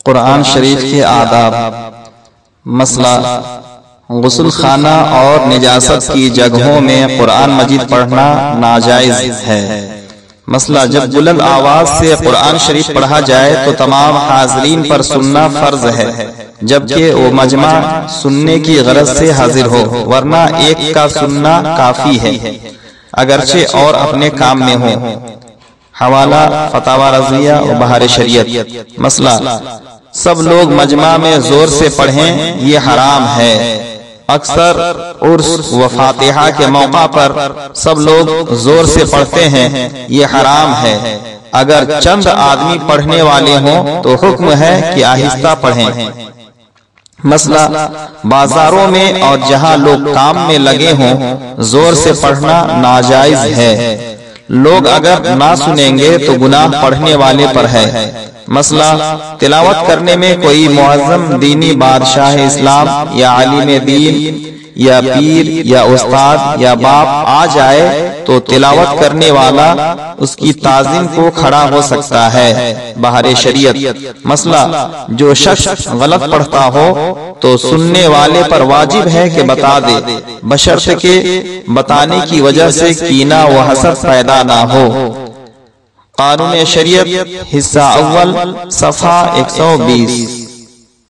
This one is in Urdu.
قرآن شریف کے آداب۔ مسئلہ غسل خانہ اور نجاست کی جگہوں میں قرآن مجید پڑھنا ناجائز ہے۔ مسئلہ جب بلند آواز سے قرآن شریف پڑھا جائے تو تمام حاضرین پر سننا فرض ہے، جبکہ وہ مجمع سننے کی غرض سے حاضر ہو، ورنہ ایک کا سننا کافی ہے اگرچہ اور اپنے کام میں ہو۔ حوالہ فتاوی رضویہ و بہار شریعت۔ مسئلہ سب لوگ مجمع میں زور سے پڑھیں یہ حرام ہے۔ اکثر عرس و فاتحہ کے موقع پر سب لوگ زور سے پڑھتے ہیں، یہ حرام ہے۔ اگر چند آدمی پڑھنے والے ہوں تو حکم ہے کہ آہستہ پڑھیں۔ مسئلہ بازاروں میں اور جہاں لوگ کام میں لگے ہوں زور سے پڑھنا ناجائز ہے۔ لوگ اگر نہ سنیں گے تو گناہ پڑھنے والے پر ہے۔ مسئلہ تلاوت کرنے میں کوئی معظم دینی بادشاہ اسلام یا عالم دین یا پیر یا استاد یا باپ آ جائے تو تلاوت کرنے والا اس کی تعظیم کو کھڑا ہو سکتا ہے، بہار شریعت۔ مسئلہ جو شخص غلط پڑھتا ہو تو سننے والے پر واجب ہے کہ بتا دے، بشرط کہ بتانے کی وجہ سے کینہ و حسد پیدا نہ ہو۔ قانون شریعت حصہ اول صفحہ 120۔